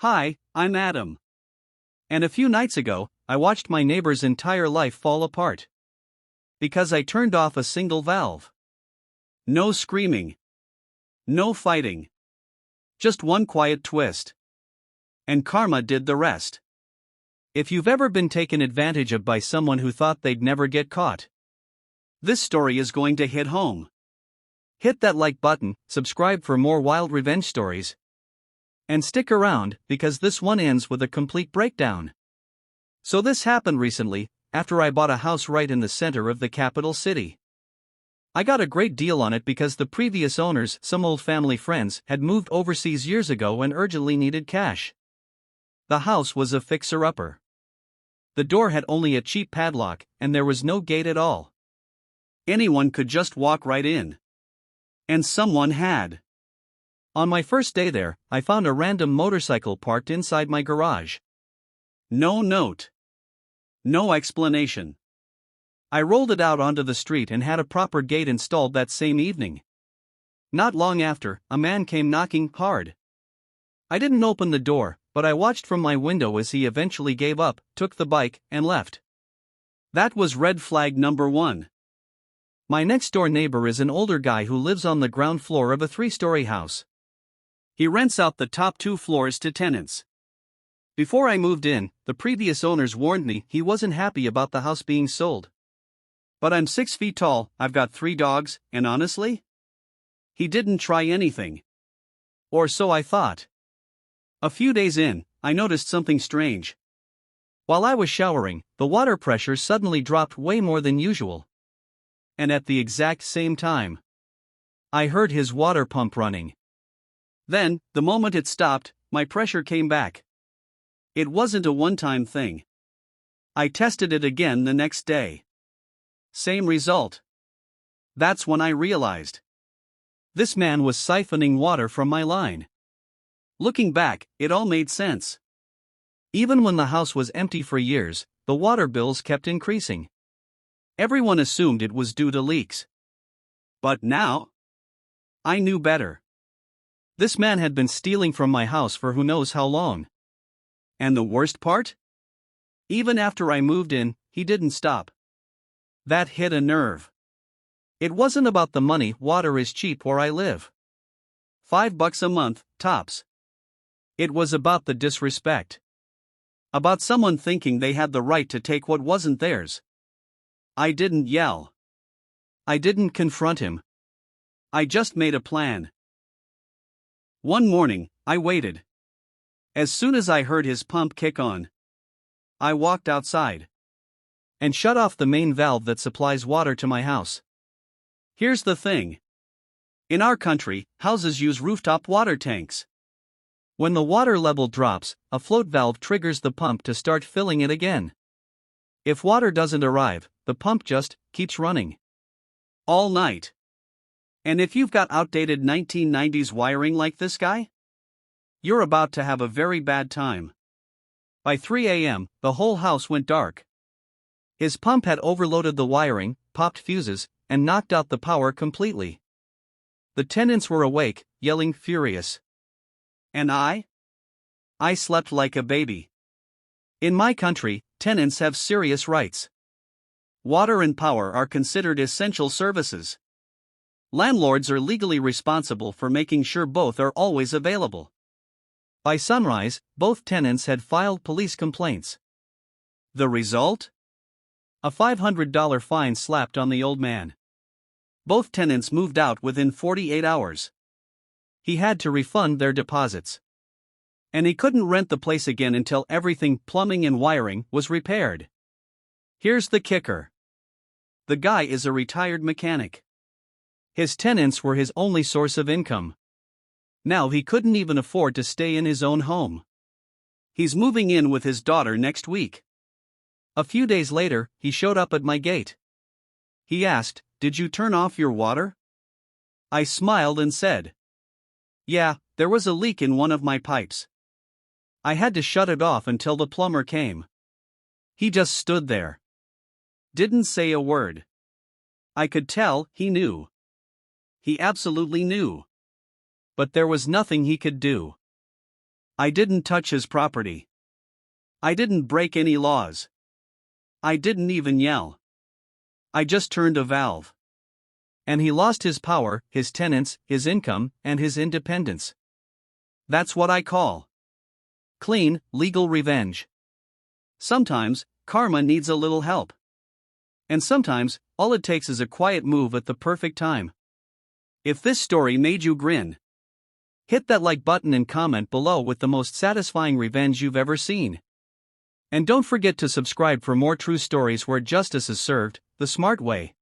Hi, I'm Adam. And a few nights ago, I watched my neighbor's entire life fall apart. Because I turned off a single valve. No screaming. No fighting. Just one quiet twist. And karma did the rest. If you've ever been taken advantage of by someone who thought they'd never get caught, this story is going to hit home. Hit that like button, subscribe for more wild revenge stories. And stick around, because this one ends with a complete breakdown. So this happened recently, after I bought a house right in the center of the capital city. I got a great deal on it because the previous owners, some old family friends, had moved overseas years ago and urgently needed cash. The house was a fixer-upper. The door had only a cheap padlock, and there was no gate at all. Anyone could just walk right in. And someone had. On my first day there, I found a random motorcycle parked inside my garage. No note. No explanation. I rolled it out onto the street and had a proper gate installed that same evening. Not long after, a man came knocking hard. I didn't open the door, but I watched from my window as he eventually gave up, took the bike, and left. That was red flag number 1. My next-door neighbor is an older guy who lives on the ground floor of a 3-story house. He rents out the top 2 floors to tenants. Before I moved in, the previous owners warned me he wasn't happy about the house being sold. But I'm 6 feet tall, I've got 3 dogs, and honestly? He didn't try anything. Or so I thought. A few days in, I noticed something strange. While I was showering, the water pressure suddenly dropped way more than usual. And at the exact same time, I heard his water pump running. Then, the moment it stopped, my pressure came back. It wasn't a one-time thing. I tested it again the next day. Same result. That's when I realized. This man was siphoning water from my line. Looking back, it all made sense. Even when the house was empty for years, the water bills kept increasing. Everyone assumed it was due to leaks. But now, I knew better. This man had been stealing from my house for who knows how long. And the worst part? Even after I moved in, he didn't stop. That hit a nerve. It wasn't about the money, water is cheap where I live. $5 a month, tops. It was about the disrespect. About someone thinking they had the right to take what wasn't theirs. I didn't yell. I didn't confront him. I just made a plan. One morning, I waited. As soon as I heard his pump kick on, I walked outside and shut off the main valve that supplies water to my house. Here's the thing. In our country, houses use rooftop water tanks. When the water level drops, a float valve triggers the pump to start filling it again. If water doesn't arrive, the pump just keeps running. All night. And if you've got outdated 1990s wiring like this guy, you're about to have a very bad time. By 3 a.m., the whole house went dark. His pump had overloaded the wiring, popped fuses, and knocked out the power completely. The tenants were awake, yelling furious. And I slept like a baby. In my country, tenants have serious rights. Water and power are considered essential services. Landlords are legally responsible for making sure both are always available. By sunrise, both tenants had filed police complaints. The result? A $500 fine slapped on the old man. Both tenants moved out within 48 hours. He had to refund their deposits. And he couldn't rent the place again until everything, plumbing and wiring, was repaired. Here's the kicker. The guy is a retired mechanic. His tenants were his only source of income. Now he couldn't even afford to stay in his own home. He's moving in with his daughter next week. A few days later, he showed up at my gate. He asked, "Did you turn off your water?" I smiled and said, "Yeah, there was a leak in one of my pipes. I had to shut it off until the plumber came." He just stood there. Didn't say a word. I could tell he knew. He absolutely knew. But there was nothing he could do. I didn't touch his property. I didn't break any laws. I didn't even yell. I just turned a valve. And he lost his power, his tenants, his income, and his independence. That's what I call clean, legal revenge. Sometimes, karma needs a little help. And sometimes, all it takes is a quiet move at the perfect time. If this story made you grin, hit that like button and comment below with the most satisfying revenge you've ever seen. And don't forget to subscribe for more true stories where justice is served the smart way.